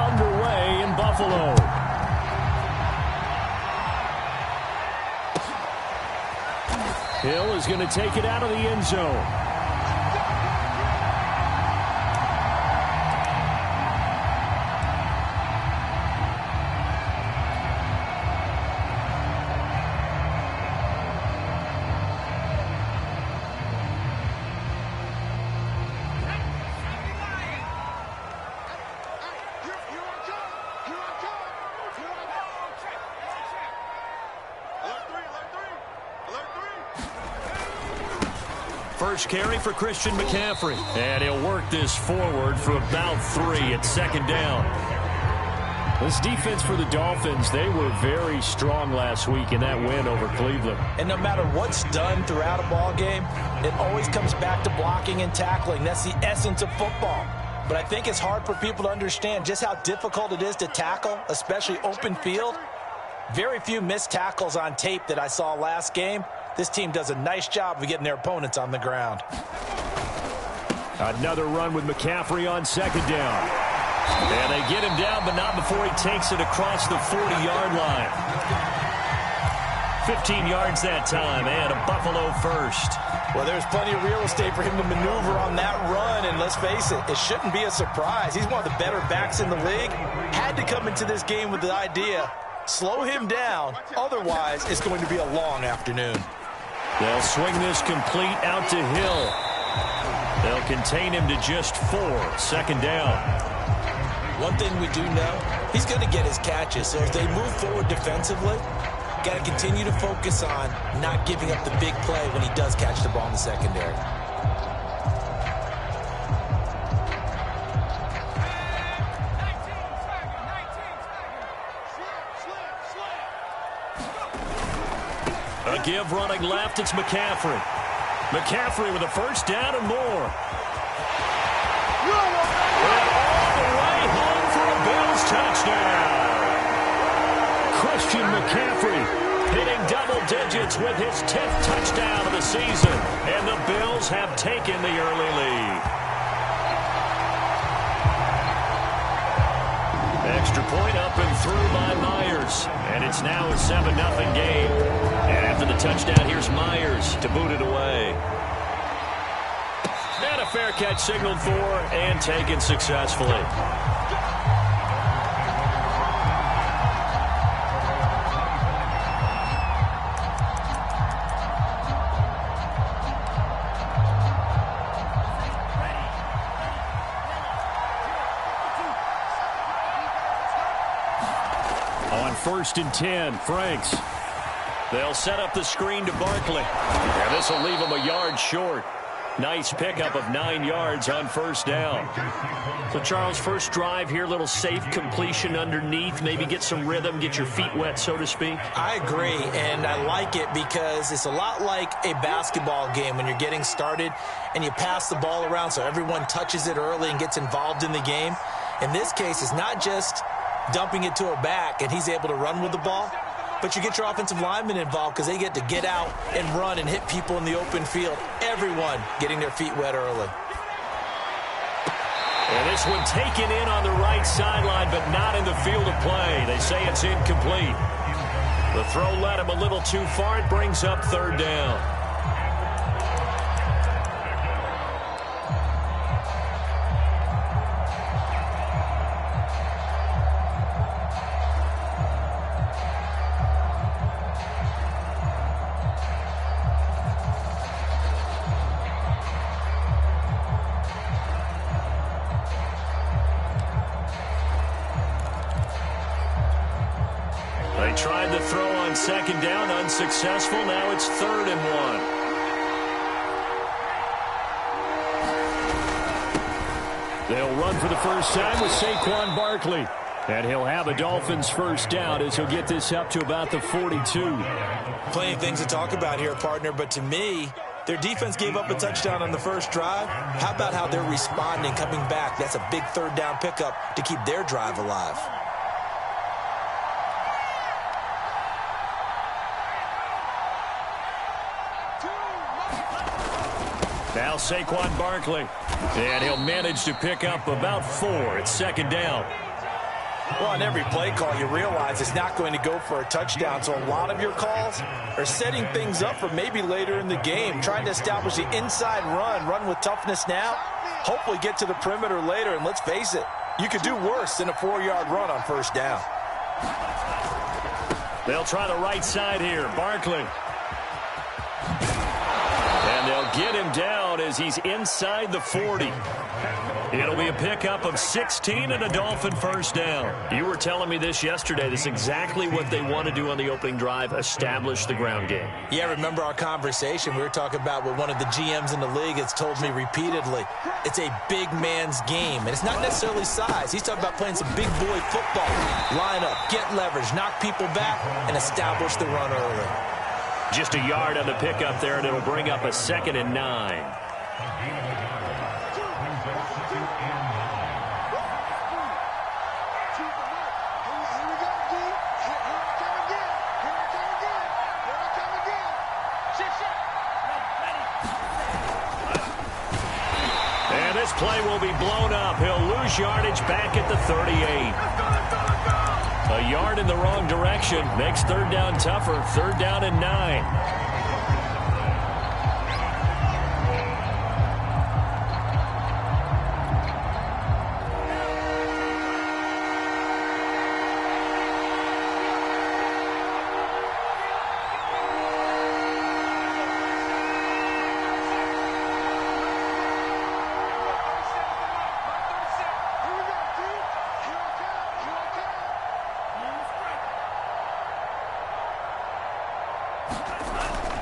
underway in Buffalo. Hill is going to take it out of the end zone. First carry for Christian McCaffrey. And he'll work this forward for about 3 at second down. This defense for the Dolphins, they were very strong last week in that win over Cleveland. And no matter what's done throughout a ball game, it always comes back to blocking and tackling. That's the essence of football. But I think it's hard for people to understand just how difficult it is to tackle, especially open field. Very few missed tackles on tape that I saw last game. This team does a nice job of getting their opponents on the ground. Another run with McCaffrey on second down. And they get him down, but not before he takes it across the 40-yard line. 15 yards that time, and a Buffalo first. Well, there's plenty of real estate for him to maneuver on that run, and let's face it, it shouldn't be a surprise. He's one of the better backs in the league. Had to come into this game with the idea, slow him down, otherwise it's going to be a long afternoon. They'll swing this complete out to Hill. They'll contain him to just 4, second down. One thing we do know, he's going to get his catches. So as they move forward defensively, got to continue to focus on not giving up the big play when he does catch the ball in the secondary. A give running left, it's McCaffrey. McCaffrey with a first down and more. And all the way home for a Bills touchdown. Christian McCaffrey hitting double digits with his 10th touchdown of the season. And the Bills have taken the early lead. Extra point up and through by Myers. And it's now a 7-0 game. And after the touchdown, here's Myers to boot it away. And a fair catch signaled for and taken successfully. On 1st and 10, Franks. They'll set up the screen to Barkley. And this will leave him a yard short. Nice pickup of 9 yards on first down. So, Charles, first drive here, little safe completion underneath. Maybe get some rhythm, get your feet wet, so to speak. I agree, and I like it because it's a lot like a basketball game when you're getting started and you pass the ball around so everyone touches it early and gets involved in the game. In this case, it's not just dumping it to a back and he's able to run with the ball, but you get your offensive linemen involved because they get to get out and run and hit people in the open field. Everyone getting their feet wet early. And this one taken in on the right sideline, but not in the field of play. They say it's incomplete. The throw led him a little too far. It brings up 3rd down. They tried the throw on 2nd down, unsuccessful. Now it's 3rd and 1. They'll run for the first time with Saquon Barkley. And he'll have a Dolphins first down as he'll get this up to about the 42. Plenty of things to talk about here, partner, but to me, their defense gave up a touchdown on the first drive. How about how they're responding, coming back? That's a big 3rd down pickup to keep their drive alive. Now Saquon Barkley. And he'll manage to pick up about 4 at 2nd down. Well, on every play call, you realize it's not going to go for a touchdown, so a lot of your calls are setting things up for maybe later in the game, trying to establish the inside run with toughness now, hopefully get to the perimeter later, and let's face it, you could do worse than a 4-yard run on first down. They'll try the right side here. Barkley. And they'll get him down as he's inside the 40. It'll be a pickup of 16 and a Dolphin first down. You were telling me this yesterday. This is exactly what they want to do on the opening drive, establish the ground game. Yeah, remember our conversation? We were talking about what one of the GMs in the league has told me repeatedly. It's a big man's game, and it's not necessarily size. He's talking about playing some big boy football. Line up, get leverage, knock people back, and establish the run early. Just a yard on the pickup there, and it'll bring up a 2nd and 9. And this play will be blown up. He'll lose yardage back at the 38. A yard in the wrong direction makes third down tougher. 3rd down and 9.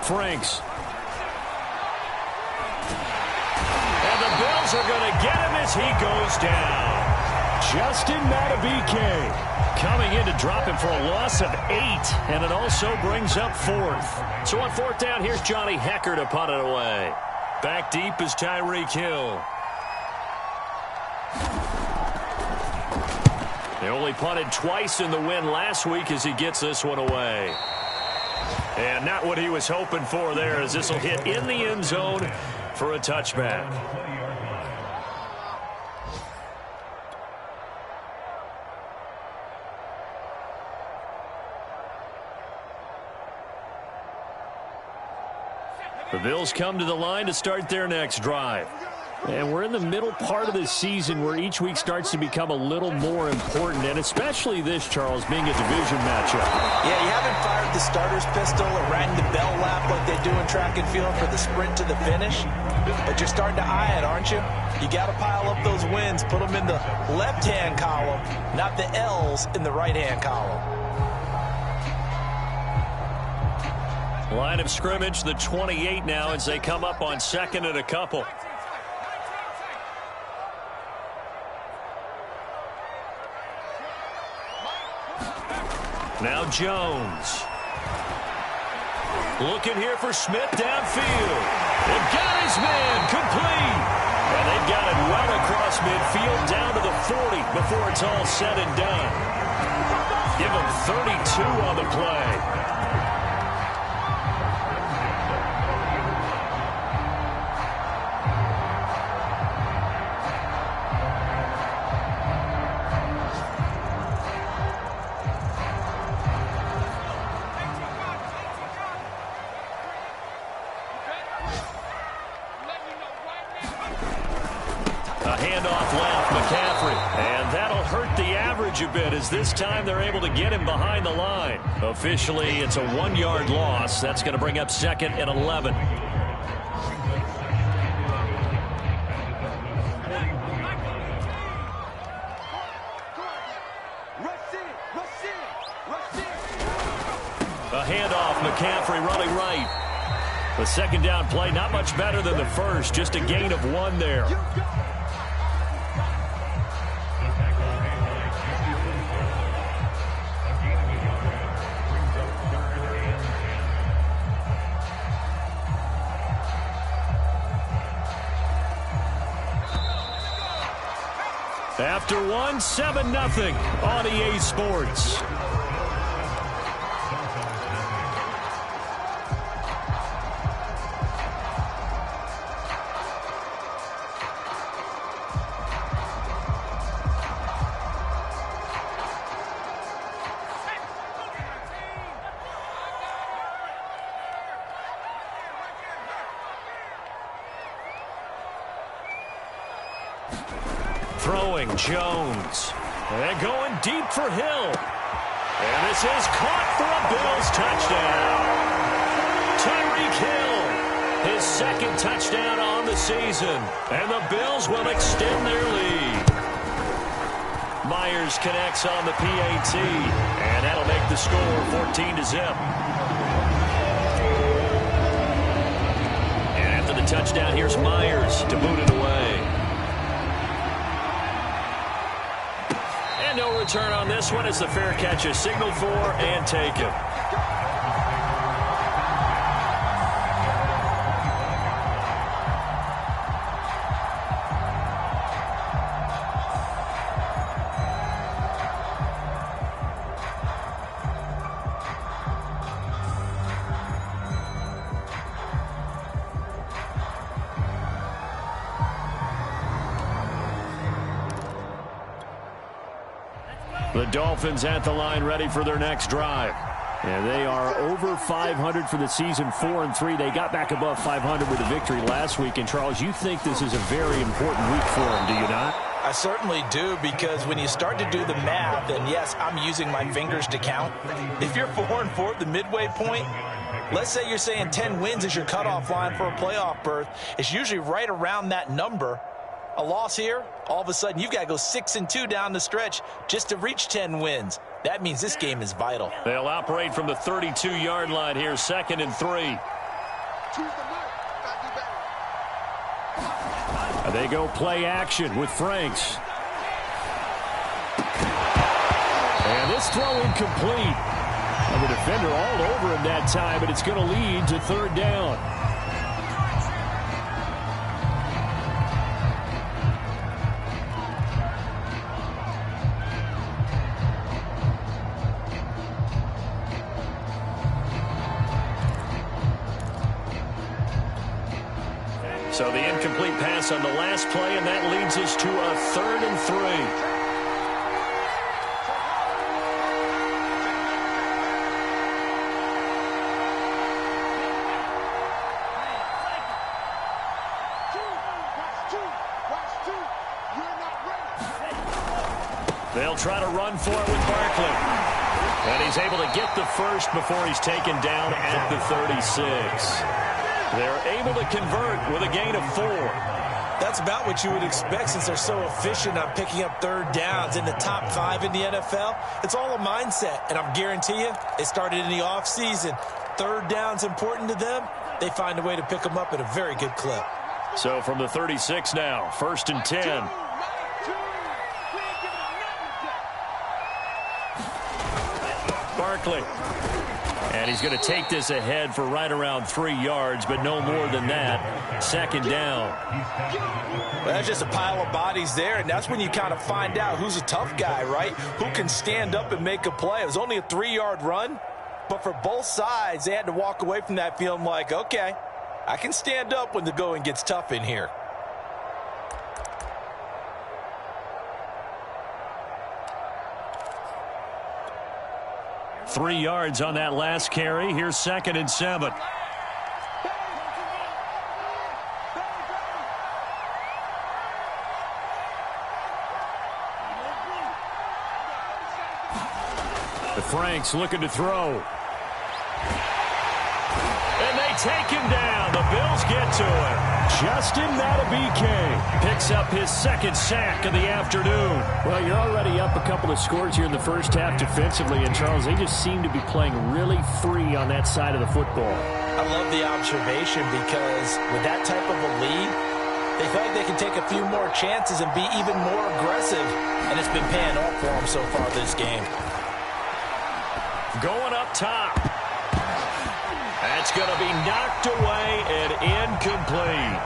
Franks. And the Bills are going to get him as he goes down. Justin Madubuike coming in to drop him for a loss of 8, and it also brings up 4th. So on 4th down, here's Johnny Hecker to punt it away. Back deep is Tyreek Hill. They only punted twice in the win last week as he gets this one away. And not what he was hoping for there, as this will hit in the end zone for a touchback. The Bills come to the line to start their next drive. And we're in the middle part of the season where each week starts to become a little more important, and especially this, Charles, being a division matchup. Yeah, you haven't fired the starter's pistol or rang the bell lap like they do in track and field for the sprint to the finish, but you're starting to eye it, aren't you? You got to pile up those wins, put them in the left-hand column, not the L's in the right-hand column. Line of scrimmage, the 28 now, as they come up on 2nd and a couple. Now Jones. Looking here for Smith downfield. They've got his man complete. And they've got it well across midfield down to the 40 before it's all said and done. Give him 32 on the play. A bit as this time they're able to get him behind the line. Officially, it's a 1-yard loss. That's going to bring up 2nd and 11. A handoff, McCaffrey running right. The 2nd down play, not much better than the first, just a gain of 1 there. After 1, 7-0 on EA Sports. Throwing Jones. And going deep for Hill. And this is caught for a Bills touchdown. Tyreek Hill, his second touchdown on the season. And the Bills will extend their lead. Myers connects on the PAT. And that'll make the score 14-0. And after the touchdown, here's Myers to boot it away. No return on this one as the fair catch is signaled for and taken. The Dolphins at the line ready for their next drive. And they are over 500 for the season, 4-3. They got back above 500 with a victory last week. And, Charles, you think this is a very important week for them, do you not? I certainly do, because when you start to do the math, and yes, I'm using my fingers to count. If you're 4-4 at the midway point, let's say you're saying 10 wins is your cutoff line for a playoff berth. It's usually right around that number. A loss here, all of a sudden you've got to go 6-2 down the stretch just to reach 10 wins. That means this game is vital. They'll operate from the 32-yard line here, 2nd and 3. They go play action with Franks. And this throw incomplete. And the defender all over him that time, but it's going to lead to 3rd down. So the incomplete pass on the last play, and that leads us to a 3rd and 3. They'll try to run for it with Barkley. And he's able to get the first before he's taken down at the 36. They're able to convert with a gain of 4. That's about what you would expect since they're so efficient on picking up 3rd downs in the top 5 in the NFL. It's all a mindset, and I'm guarantee you, it started in the offseason. 3rd down's important to them. They find a way to pick them up at a very good clip. So from the 36 now, 1st and 10. Barkley. And he's going to take this ahead for right around 3 yards, but no more than that. 2nd down. Well, that's just a pile of bodies there, and that's when you kind of find out who's a tough guy, right? Who can stand up and make a play. It was only a 3-yard run, but for both sides, they had to walk away from that feeling like, okay, I can stand up when the going gets tough in here. Three yards on that last carry. Here's 2nd and 7. The Franks looking to throw. And they take him down. The Bills get to him. Justin Madubuike picks up his 2nd sack of the afternoon. Well, you're already up a couple of scores here in the first half defensively, and Charles, they just seem to be playing really free on that side of the football. I love the observation because with that type of a lead, they feel like they can take a few more chances and be even more aggressive, and it's been paying off for them so far this game. Going up top. That's going to be knocked away and incomplete.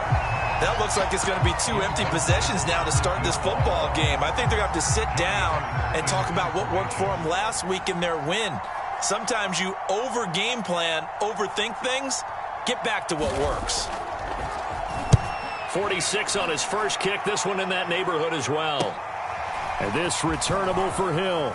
That looks like it's going to be 2 empty possessions now to start this football game. I think they're going to have to sit down and talk about what worked for them last week in their win. Sometimes you over-game plan, overthink things, get back to what works. 46 on his first kick. This one in that neighborhood as well. And this returnable for Hill.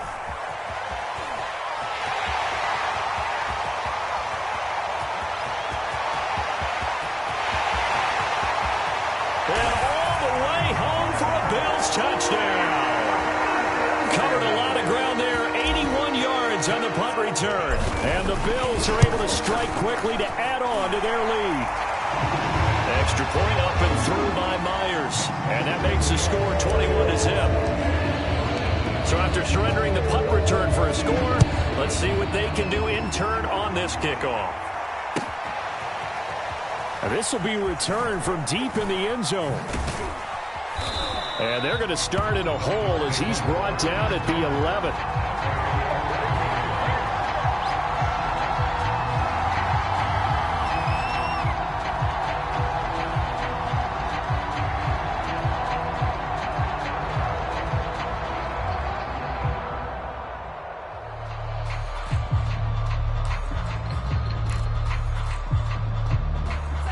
And all the way home for a Bills touchdown. Covered a lot of ground there, 81 yards on the punt return. And the Bills are able to strike quickly to add on to their lead. Extra point up and through by Myers. And that makes the score 21-0. So after surrendering the punt return for a score, let's see what they can do in turn on this kickoff. And this will be returned from deep in the end zone. And they're going to start in a hole as he's brought down at the 11.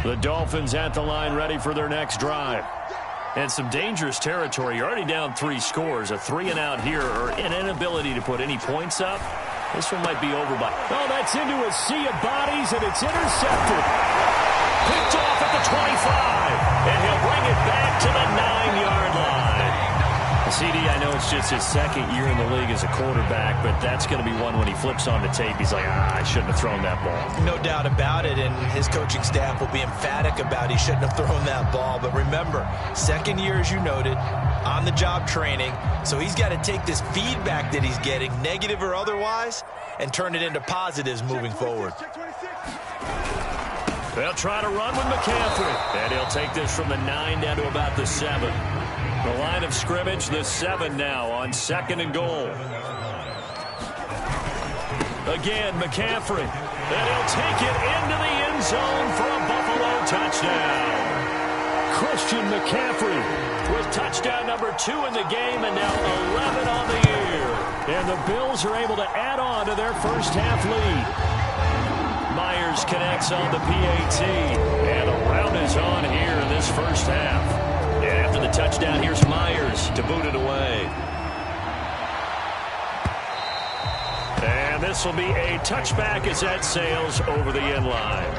The Dolphins at the line ready for their next drive. And some dangerous territory. You're already down 3 scores. A 3-and-out here or an inability to put any points up. This one might be over by... Oh, that's into a sea of bodies, and it's intercepted. Picked off at the 25. And he'll bring it back to the 9-yard line. CD, I know it's just his second year in the league as a quarterback, but that's going to be one when he flips on the tape. He's like, I shouldn't have thrown that ball. No doubt about it, and his coaching staff will be emphatic about he shouldn't have thrown that ball. But remember, second year, as you noted, on-the-job training, so he's got to take this feedback that he's getting, negative or otherwise, and turn it into positives moving forward. They'll try to run with McCaffrey, and he'll take this from the 9 down to about the 7. The line of scrimmage, the 7 now on 2nd and goal. Again, McCaffrey. And he'll take it into the end zone for a Buffalo touchdown. Christian McCaffrey with touchdown number 2 in the game and now 11 on the year. And the Bills are able to add on to their first half lead. Myers connects on the PAT. And a round is on here in this first half. And after the touchdown, here's Myers to boot it away. And this will be a touchback as that sails over the end line.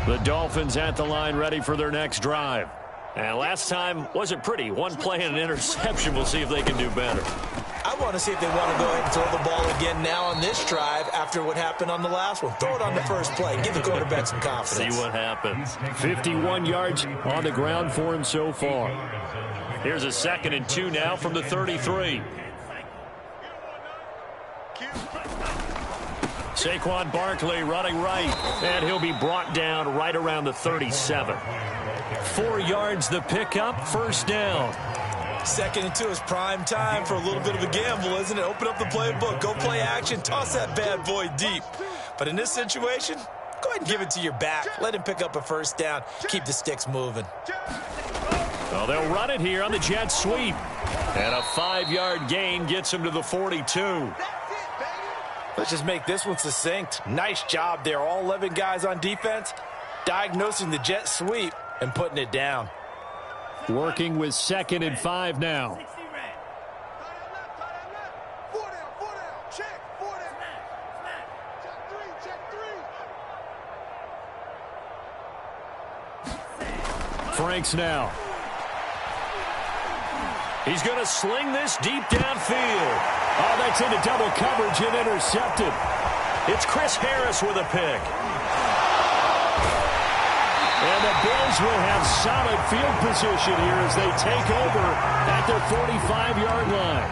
The Dolphins at the line ready for their next drive. And last time wasn't pretty. One play and an interception. We'll see if they can do better. I want to see if they want to go ahead and throw the ball again now on this drive after what happened on the last one. Throw it on the first play. Give the quarterback some confidence. See what happens. 51 yards on the ground for him so far. Here's a 2nd and 2 now from the 33. Saquon Barkley running right, and he'll be brought down right around the 37. 4 yards the pickup, first down. 2nd and 2 is prime time for a little bit of a gamble, isn't it? Open up the playbook, go play action, toss that bad boy deep. But in this situation, go ahead and give it to your back. Let him pick up a first down. Keep the sticks moving. Well, they'll run it here on the jet sweep. And a 5-yard gain gets him to the 42. Let's just make this one succinct. Nice job there. All 11 guys on defense diagnosing the jet sweep and putting it down. Working with 2nd and 5 now. Franks now. He's going to sling this deep downfield. Oh, that's into double coverage and intercepted. It's Chris Harris with a pick. And the Bills will have solid field position here as they take over at their 45-yard line.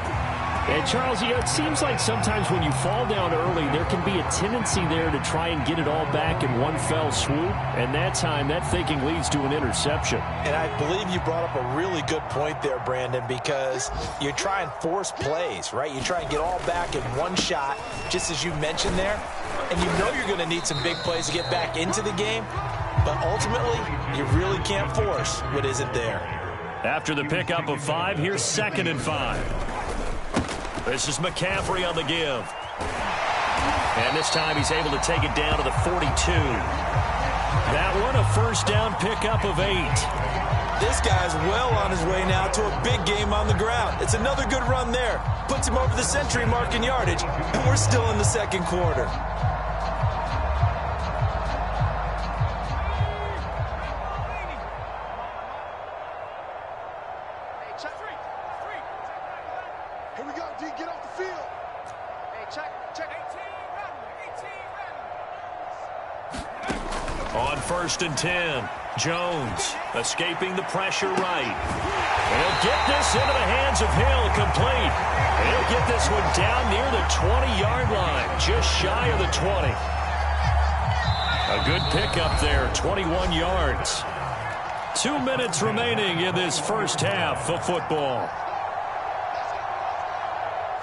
And, Charles, you know, it seems like sometimes when you fall down early, there can be a tendency there to try and get it all back in one fell swoop. And that time, that thinking leads to an interception. And I believe you brought up a really good point there, Brandon, because you try and force plays, right? You try and get all back in one shot, just as you mentioned there. And you know you're going to need some big plays to get back into the game. But ultimately, you really can't force what isn't there. After the pickup of 5, here's 2nd and 5. This is McCaffrey on the give. And this time he's able to take it down to the 42. That one a first down pickup of 8. This guy's well on his way now to a big game on the ground. It's another good run there. Puts him over the century mark in yardage, and we're still in the second quarter. On 1st and 10, Jones escaping the pressure right. He'll get this into the hands of Hill, complete. He'll get this one down near the 20-yard line, just shy of the 20. A good pickup there, 21 yards. 2 minutes remaining in this first half of football.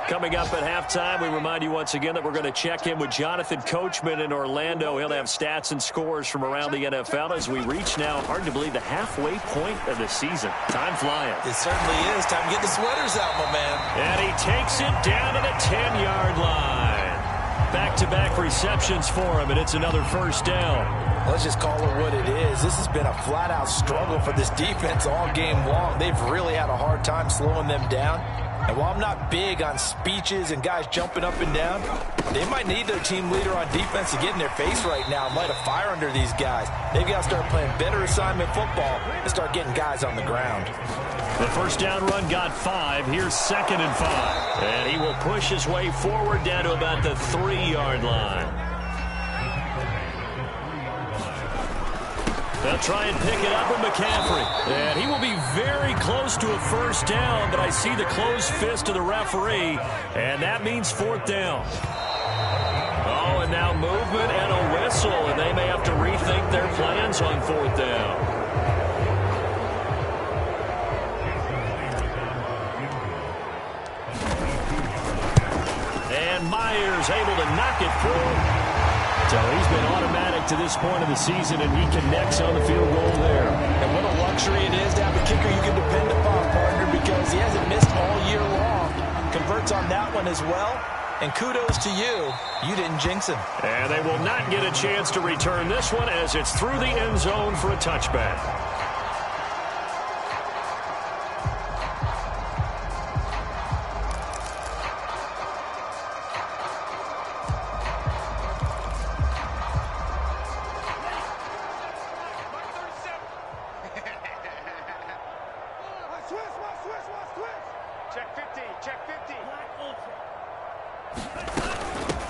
Coming up at halftime, we remind you once again that we're going to check in with Jonathan Coachman in Orlando. He'll have stats and scores from around the NFL as we reach now, hard to believe, the halfway point of the season. Time flying. It certainly is. Time to get the sweaters out, my man. And he takes it down to the 10-yard line. Back-to-back receptions for him, and it's another first down. Let's just call it what it is. This has been a flat-out struggle for this defense all game long. They've really had a hard time slowing them down. And while I'm not big on speeches and guys jumping up and down, they might need their team leader on defense to get in their face right now and light a fire under these guys. They've got to start playing better assignment football and start getting guys on the ground. The first down run got 5. Here's 2nd and 5. And he will push his way forward down to about the 3-yard line. They'll try and pick it up with McCaffrey. And he will be very close to a first down, but I see the closed fist of the referee, and that means 4th down. Oh, and now movement and a whistle, and they may have to rethink their plans on 4th down. And Myers able to knock it through. So he's been automatic to this point of the season, and he connects on the field goal there. And what a luxury it is to have a kicker you can depend upon, partner, because he hasn't missed all year long. Converts on that one as well. And kudos to you. You didn't jinx him. And they will not get a chance to return this one as it's through the end zone for a touchback.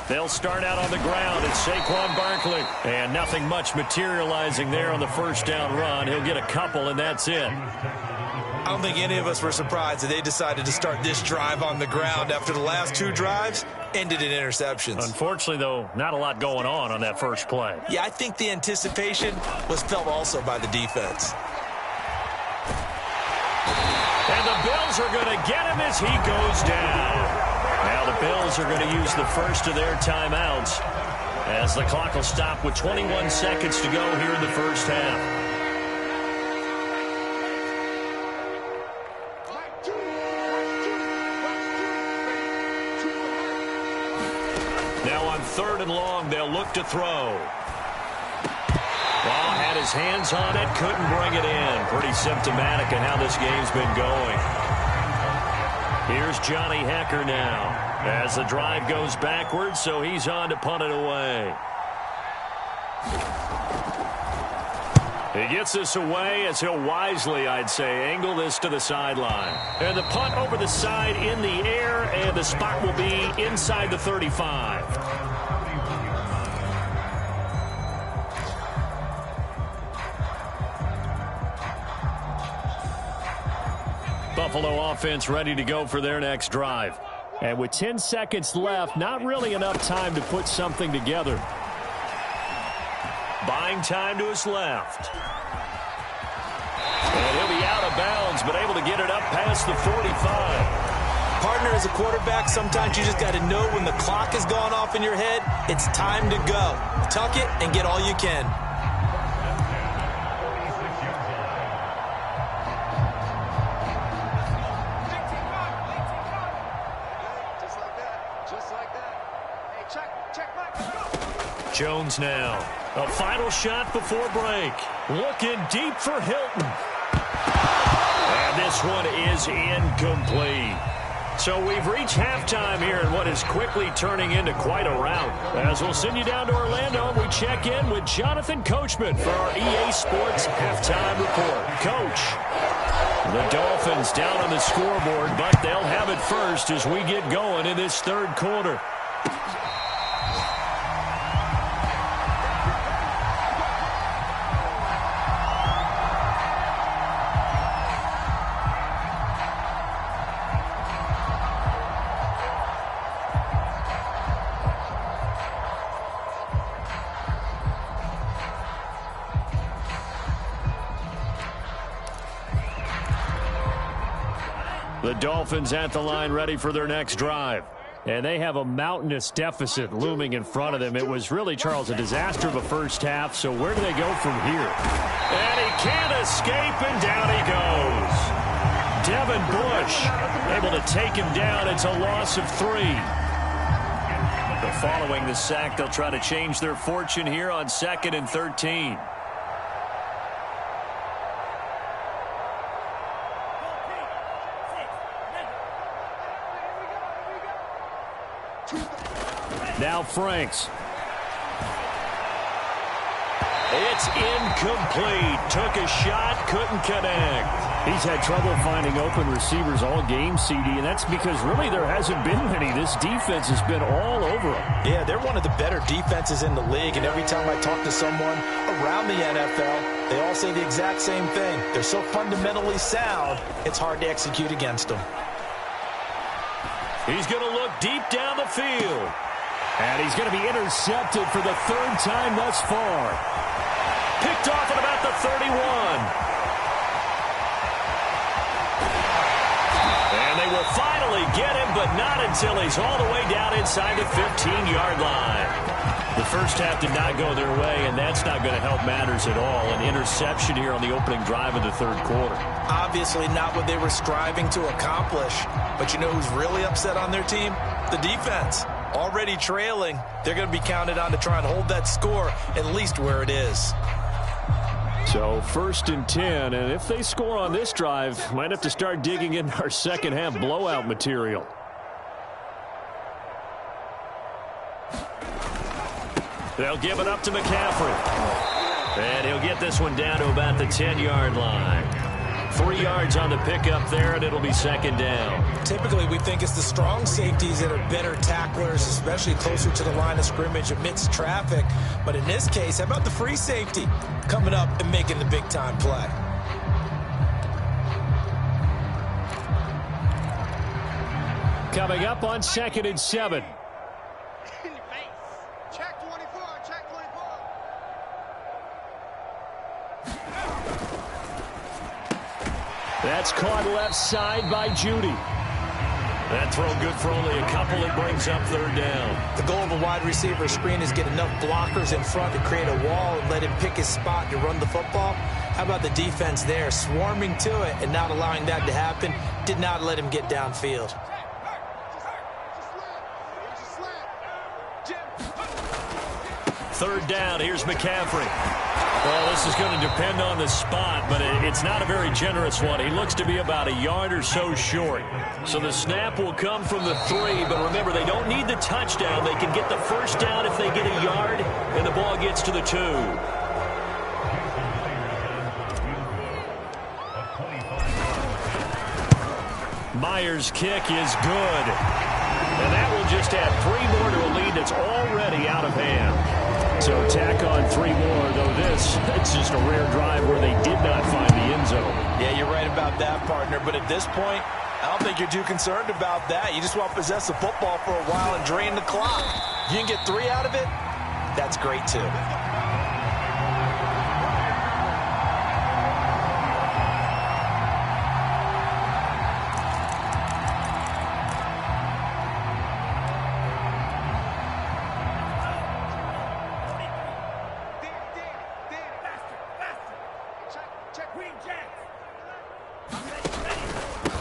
They'll start out on the ground. It's Saquon Barkley. And nothing much materializing there on the first down run. He'll get a couple, and that's it. I don't think any of us were surprised that they decided to start this drive on the ground after the last 2 drives ended in interceptions. Unfortunately, though, not a lot going on that first play. Yeah, I think the anticipation was felt also by the defense. And the Bills are going to get him as he goes down. Now the Bills are going to use the first of their timeouts as the clock will stop with 21 seconds to go here in the first half. Now on 3rd and long, they'll look to throw. Ball had his hands on it, couldn't bring it in. Pretty symptomatic of how this game's been going. Here's Johnny Hecker now as the drive goes backwards, so he's on to punt it away. He gets this away as he'll wisely, I'd say, angle this to the sideline. And the punt over the side in the air, and the spot will be inside the 35. Buffalo offense ready to go for their next drive. And with 10 seconds left, not really enough time to put something together. Buying time to his left. And he'll be out of bounds, but able to get it up past the 45. Partner, as a quarterback, sometimes you just got to know when the clock has gone off in your head, it's time to go. Tuck it and get all you can. Jones now. A final shot before break. Looking deep for Hilton. And this one is incomplete. So we've reached halftime here in what is quickly turning into quite a rout. As we'll send you down to Orlando, we check in with Jonathan Coachman for our EA Sports Halftime Report. Coach, the Dolphins down on the scoreboard, but they'll have it first as we get going in this 3rd quarter. The Dolphins at the line ready for their next drive. And they have a mountainous deficit looming in front of them. It was really, Charles, a disaster of a first half. So where do they go from here? And he can't escape, and down he goes. Devin Bush able to take him down. It's a loss of 3. But following the sack, they'll try to change their fortune here on 2nd and 13. Now Franks. It's incomplete. Took a shot, couldn't connect. He's had trouble finding open receivers all game, CD, and that's because really there hasn't been many. This defense has been all over them. Yeah, they're one of the better defenses in the league, and every time I talk to someone around the NFL, they all say the exact same thing. They're so fundamentally sound, it's hard to execute against them. He's going to look deep down the field. And he's going to be intercepted for the 3rd time thus far. Picked off at about the 31. And they will finally get him, but not until he's all the way down inside the 15-yard line. The first half did not go their way, and that's not going to help matters at all. An interception here on the opening drive of the 3rd quarter. Obviously not what they were striving to accomplish. But you know who's really upset on their team? The defense. Already trailing, they're going to be counted on to try and hold that score at least where it is. So 1st and 10, and if they score on this drive, might have to start digging in our second half blowout material. They'll give it up to McCaffrey. And he'll get this one down to about the 10-yard line. 3 yards on the pickup there, and it'll be 2nd down. Typically, we think it's the strong safeties that are better tacklers, especially closer to the line of scrimmage amidst traffic. But in this case, how about the free safety coming up and making the big-time play? Coming up on 2nd and 7. Check 24, check 24. That's caught left side by Judy. That throw good for only a couple. It brings up 3rd down. The goal of a wide receiver screen is get enough blockers in front to create a wall and let him pick his spot to run the football. How about the defense there, swarming to it and not allowing that to happen? Did not let him get downfield. 3rd down. Here's McCaffrey. Well, this is going to depend on the spot, but it's not a very generous one. He looks to be about a yard or so short. So the snap will come from the 3, but remember, they don't need the touchdown. They can get the 1st down if they get a yard, and the ball gets to the 2. Myers' kick is good. And that will just add 3 more to a lead that's already out of hand. So tack on 3 more, though it's just a rare drive where they did not find the end zone. Yeah, you're right about that, partner. But at this point, I don't think you're too concerned about that. You just want to possess the football for a while and drain the clock. You can get 3 out of it, that's great, too.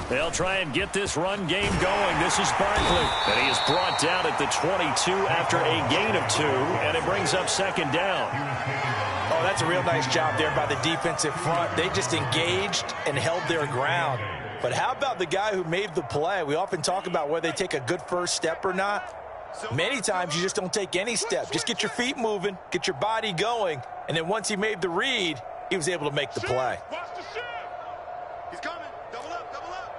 They'll try and get this run game going. This is Barkley. And he is brought down at the 22 after a gain of 2, and it brings up 2nd down. Oh, that's a real nice job there by the defensive front. They just engaged and held their ground. But how about the guy who made the play? We often talk about whether they take a good first step or not. Many times you just don't take any step. Just get your feet moving, get your body going, and then once he made the read, he was able to make the play. Watch the shift. He's coming. Double up, double up.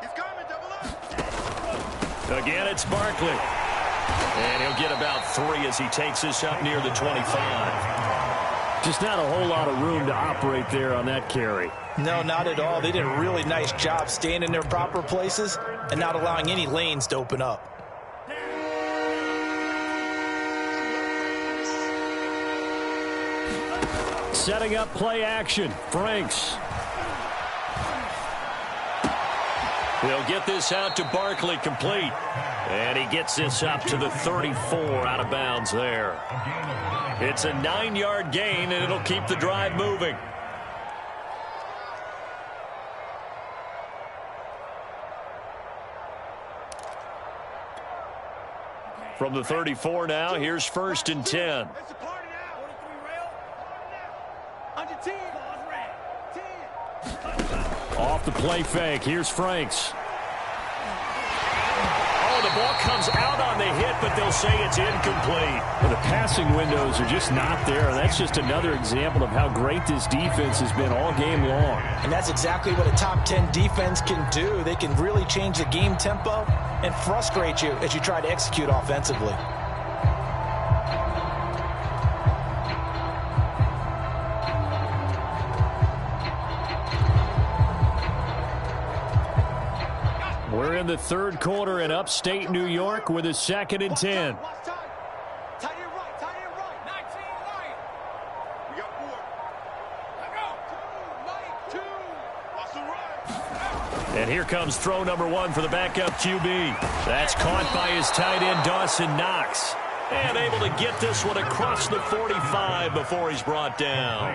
He's coming, double up. Again, it's Barkley. And he'll get about 3 as he takes this up near the 25. Just not a whole lot of room to operate there on that carry. No, not at all. They did a really nice job staying in their proper places and not allowing any lanes to open up. Setting up play action. Franks. They'll get this out to Barkley, complete. And he gets this up to the 34, out of bounds there. It's a 9-yard gain, and it'll keep the drive moving. From the 34 now, here's 1st and 10. Off the play fake, here's Franks. Oh, the ball comes out on the hit, but they'll say it's incomplete. Well, the passing windows are just not there. That's just another example of how great this defense has been all game long. And that's exactly what a top 10 defense can do. They can really change the game tempo and frustrate you as you try to execute offensively. We're in the third quarter in upstate New York with a 2nd and 10. And here comes throw number 1 for the backup QB. That's caught by his tight end, Dawson Knox. And able to get this one across the 45 before he's brought down.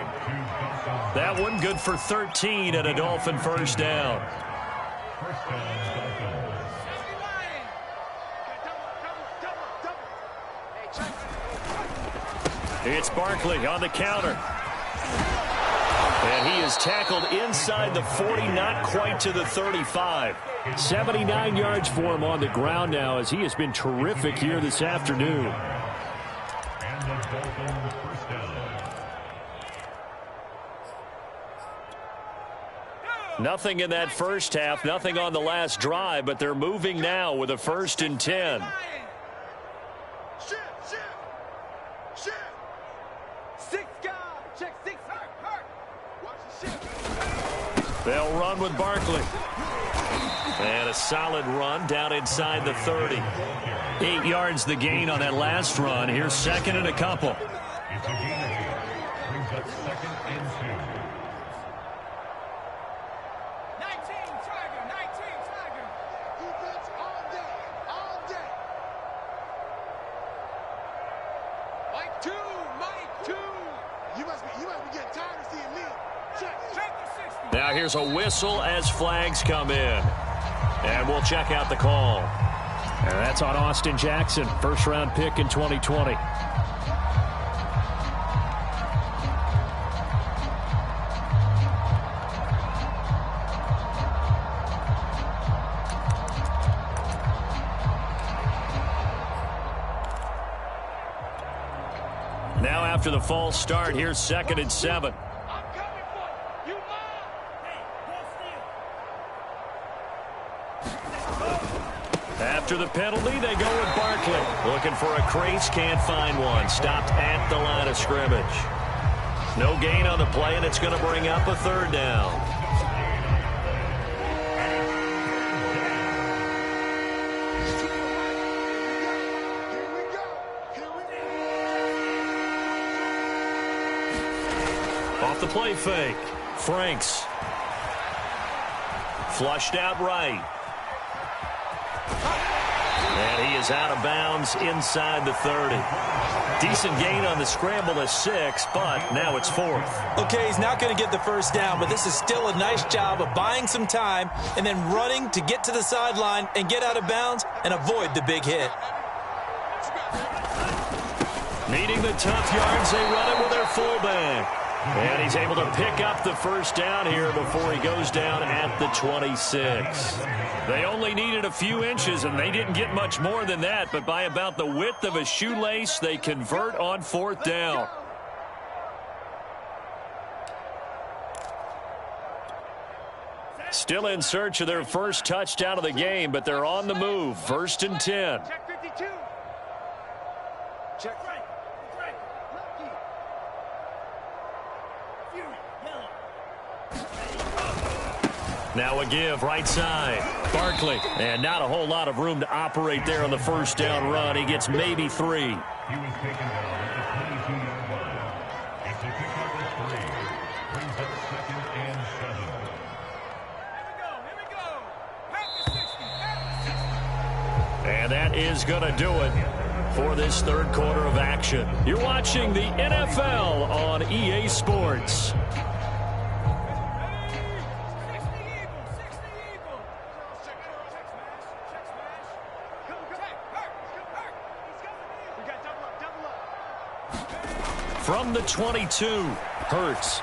That one good for 13 and a Dolphin first down. It's Barkley on the counter. And he is tackled inside the 40, not quite to the 35. 79 yards for him on the ground now, as he has been terrific here this afternoon. Nothing in that first half, nothing on the last drive, but they're moving now with a 1st and 10. They'll run with Barkley. And a solid run down inside the 30. 8 yards the gain on that last run. Here's 2nd and a couple. It's a gain of 8. Brings up 2nd and 2. 19, Tiger. Defense all day. Mike 2. You must be getting tired of seeing me. Check the 60. Now here's a whistle as flags come in. And we'll check out the call. And that's on Austin Jackson, first-round pick in 2020. Now after the false start, here's 2nd and 7. After the penalty, they go with Barkley. Looking for a crease, can't find one. Stopped at the line of scrimmage. No gain on the play, and it's going to bring up a 3rd down. Off the play fake. Franks. Flushed out right. And he is out of bounds inside the 30. Decent gain on the scramble of 6, but now it's 4th. Okay, he's not going to get the first down, but this is still a nice job of buying some time and then running to get to the sideline and get out of bounds and avoid the big hit. Needing the tough yards, they run it with their fullback. And he's able to pick up the first down here before he goes down at the 26. They only needed a few inches, and they didn't get much more than that. But by about the width of a shoelace, they convert on 4th down. Still in search of their first touchdown of the game, but they're on the move. 1st and 10. Check 52. Check right. Now a give, right side. Barkley. And not a whole lot of room to operate there on the first down run. He gets maybe 3. He was taken down at the 22-yard line. It's a pickup of 3. Brings up 2nd and 7. Here we go. Practice And that is going to do it for this third quarter of action. You're watching the NFL on EA Sports. From the 22, Hurts.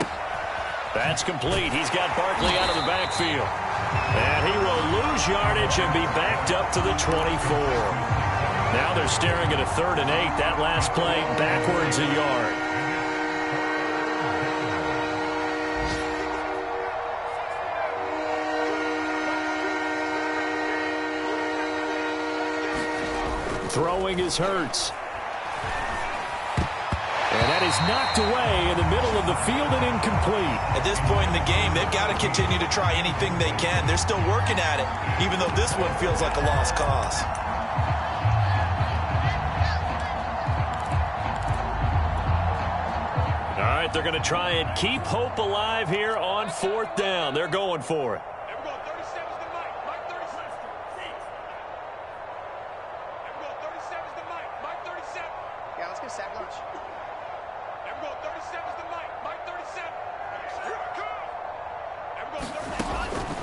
That's complete. He's got Barkley out of the backfield. And he will lose yardage and be backed up to the 24. Now they're staring at a 3rd and 8. That last play backwards a yard. Throwing is Hurts. And that is knocked away in the middle of the field and incomplete. At this point in the game, they've got to continue to try anything they can. They're still working at it, even though this one feels like a lost cause. All right, they're going to try and keep hope alive here on 4th down. They're going for it.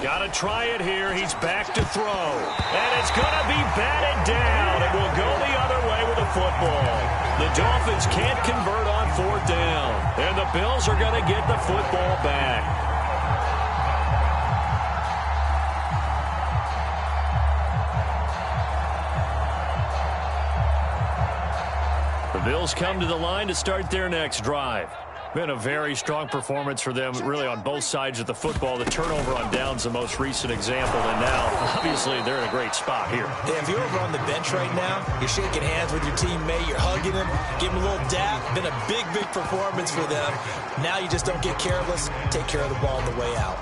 Got to try it here. He's back to throw. And it's going to be batted down. It will go the other way with the football. The Dolphins can't convert on 4th down. And the Bills are going to get the football back. The Bills come to the line to start their next drive. Been a very strong performance for them, really, on both sides of the football. The turnover on downs, the most recent example, and now, obviously, they're in a great spot here. Yeah, if you're over on the bench right now, you're shaking hands with your teammate, you're hugging him, giving him a little dap. Been a big, big performance for them. Now you just don't get careless. Take care of the ball on the way out.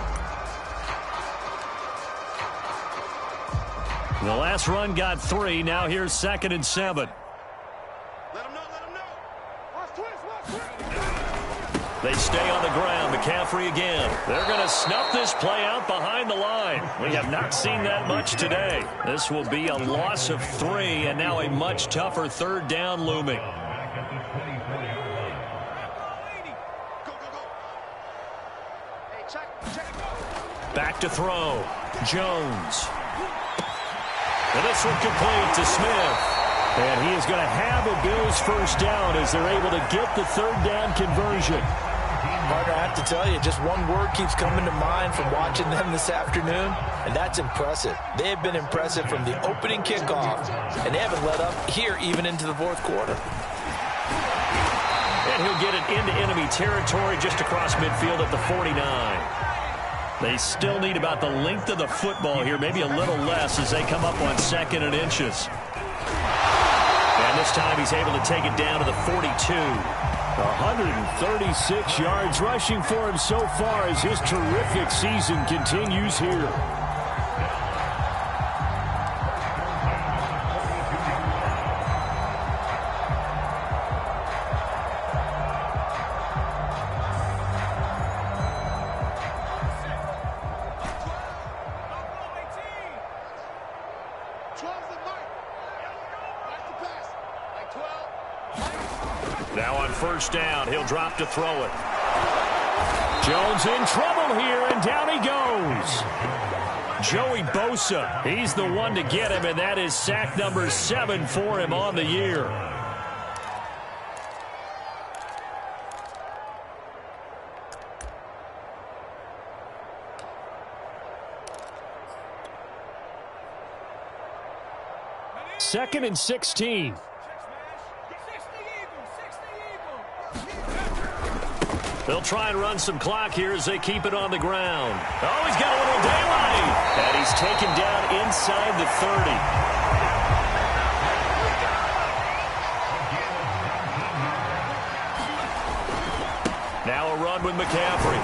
The last run got 3. Now here's 2nd and 7. They stay on the ground. McCaffrey again. They're going to snuff this play out behind the line. We have not seen that much today. This will be a loss of 3, and now a much tougher 3rd down looming. Back to throw. Jones. And this one complete to Smith. And he is going to have a Bills first down as they're able to get the 3rd down conversion. Partner, I have to tell you, just one word keeps coming to mind from watching them this afternoon, and that's impressive. They have been impressive from the opening kickoff, and they haven't let up here even into the 4th quarter. And he'll get it into enemy territory just across midfield at the 49. They still need about the length of the football here, maybe a little less as they come up on 2nd and inches. And this time he's able to take it down to the 42. 136 yards rushing for him so far as his terrific season continues here. Now on 1st down, he'll drop to throw it. Jones in trouble here, and down he goes. Joey Bosa, he's the one to get him, and that is sack number 7 for him on the year. Second and 16. They'll try and run some clock here as they keep it on the ground. Oh, he's got a little daylight. And he's taken down inside the 30. Now a run with McCaffrey.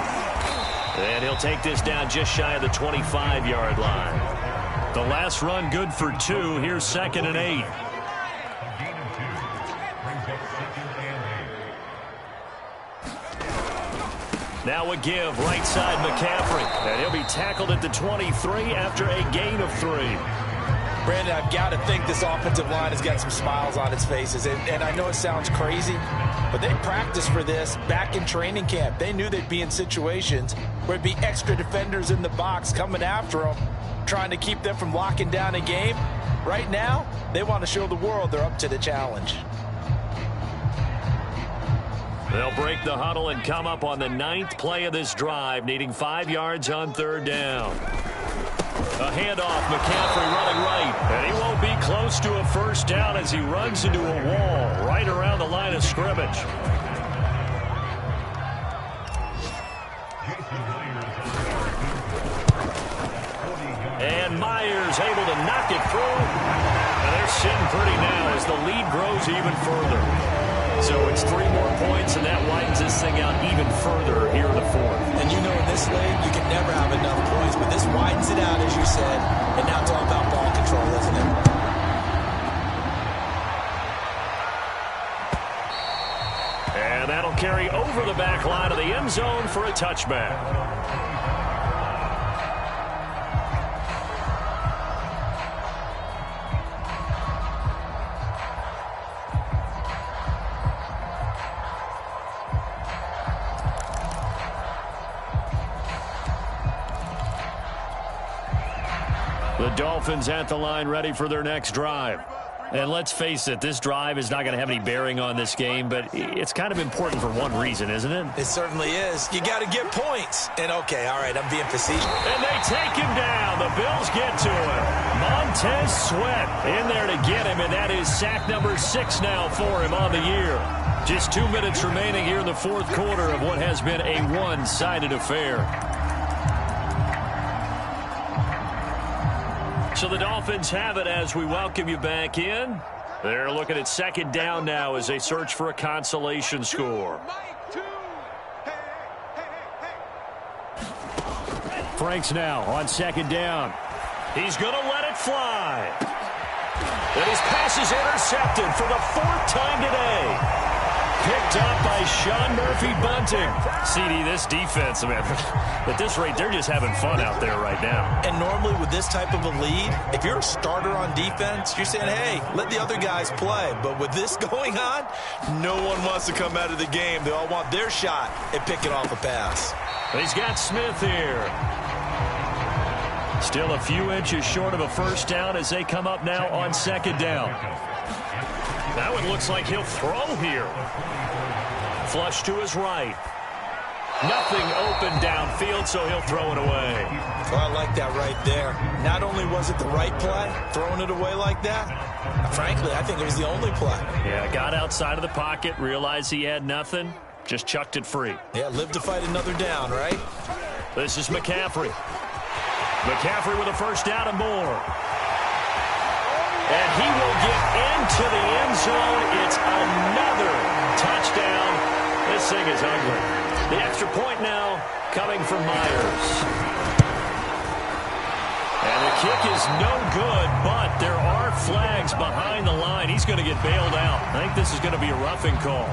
And he'll take this down just shy of the 25-yard line. The last run good for 2. Here's 2nd and 8. Now a give, right side McCaffrey. And he'll be tackled at the 23 after a gain of 3. Brandon, I've got to think this offensive line has got some smiles on its faces. And I know it sounds crazy, but they practiced for this back in training camp. They knew they'd be in situations where it'd be extra defenders in the box coming after them, trying to keep them from locking down a game. Right now, they want to show the world they're up to the challenge. They'll break the huddle and come up on the 9th play of this drive, needing 5 yards on 3rd down. A handoff, McCaffrey running right, and he won't be close to a 1st down as he runs into a wall right around the line of scrimmage. And Myers able to knock it through. And they're sitting pretty now as the lead grows even further. So it's 3 more points, and that widens this thing out even further here in the 4th. And you know in this league, you can never have enough points, but this widens it out, as you said, and now it's all about ball control, isn't it? And that'll carry over the back line of the end zone for a touchback. The Dolphins at the line ready for their next drive. And let's face it, this drive is not going to have any bearing on this game, but it's kind of important for one reason, isn't it? It certainly is. You got to get points. And okay, all right, I'm being facetious. And they take him down. The Bills get to him. Montez Sweat in there to get him, and that is sack number 6 now for him on the year. Just 2 minutes remaining here in the 4th quarter of what has been a one-sided affair. So the Dolphins have it as we welcome you back in. They're looking at 2nd down now as they search for a consolation score. Franks now on 2nd down. He's going to let it fly. And his pass is intercepted for the 4th time today. Picked up by Sean Murphy-Bunting. CD, this defense, man, at this rate, they're just having fun out there right now. And normally with this type of a lead, if you're a starter on defense, you're saying, hey, let the other guys play. But with this going on, no one wants to come out of the game. They all want their shot at picking off a pass. He's got Smith here. Still a few inches short of a 1st down as they come up now on 2nd down. That one looks like he'll throw here. Flush to his right. Nothing open downfield, so he'll throw it away. Well, I like that right there. Not only was it the right play, throwing it away like that, frankly, I think it was the only play. Yeah, got outside of the pocket, realized he had nothing, just chucked it free. Yeah, live to fight another down, right? This is McCaffrey. McCaffrey with a 1st down and more. And he will get into the end zone. It's another touchdown. This thing is ugly. The extra point now coming from Myers. And the kick is no good, but there are flags behind the line. He's going to get bailed out. I think this is going to be a roughing call.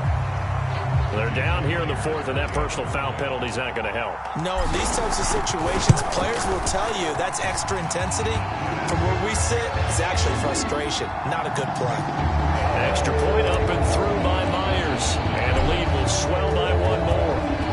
They're down here in the 4th, and that personal foul penalty is not going to help. No, in these types of situations, players will tell you that's extra intensity. From where we sit, it's actually frustration, not a good play. Extra point up and through by Myers, and the lead will swell by 1 more.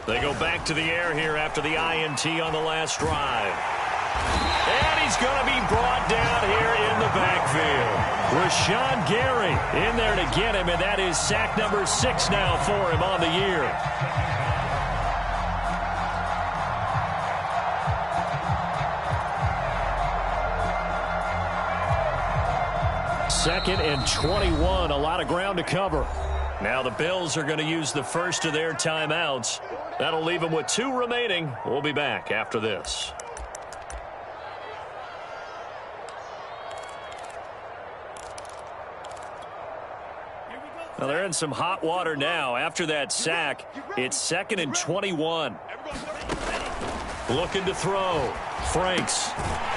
They go back to the air here after the INT on the last drive. And he's going to be brought down here in the backfield. Rashawn Gary in there to get him, and that is sack number 6 now for him on the year. Second and 21, a lot of ground to cover. Now the Bills are going to use the first of their timeouts. That'll leave them with 2 remaining. We'll be back after this. Here we go. Well, they're in some hot water now. After that sack, it's 2nd and 21. Looking to throw. Franks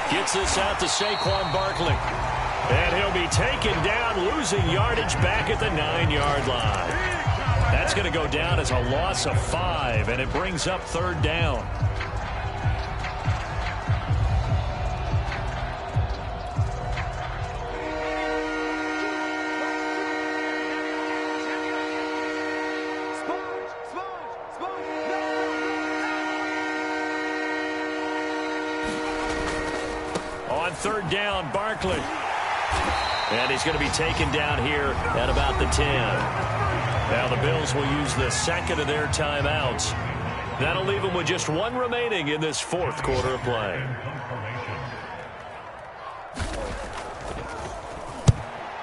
gets this out to Saquon Barkley. And he'll be taken down, losing yardage back at the 9-yard line. That's going to go down as a loss of 5, and it brings up 3rd down. On 3rd down, Barkley. And he's going to be taken down here at about the 10. Now the Bills will use the 2nd of their timeouts. That'll leave them with just 1 remaining in this 4th quarter of play.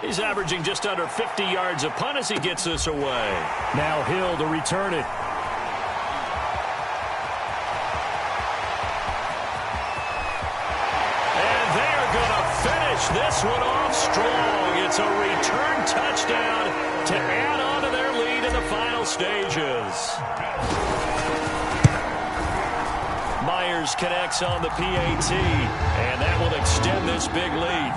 He's averaging just under 50 yards a punt as he gets this away. Now Hill to return it. This one off strong. It's a return touchdown to add on to their lead in the final stages. Myers connects on the PAT, and that will extend this big lead.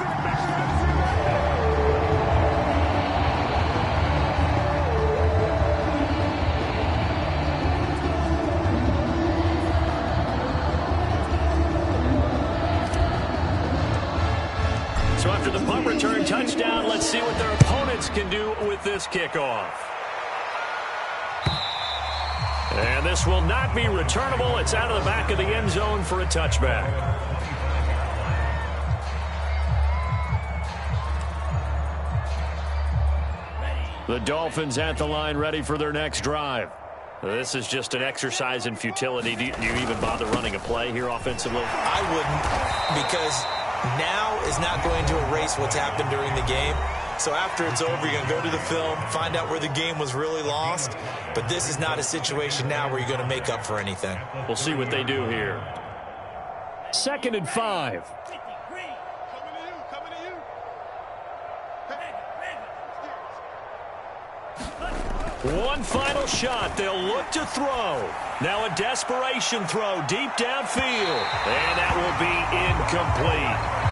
So after the punt return touchdown, let's see what their opponents can do with this kickoff. And this will not be returnable. It's out of the back of the end zone for a touchback. The Dolphins at the line, ready for their next drive. This is just an exercise in futility. Do you even bother running a play here offensively? I wouldn't, because now is not going to erase what's happened during the game. So after it's over, you're going to go to the film, find out where the game was really lost. But this is not a situation now where you're going to make up for anything. We'll see what they do here. 2nd and 5. One final shot. They'll look to throw. Now a desperation throw deep downfield. And that will be incomplete.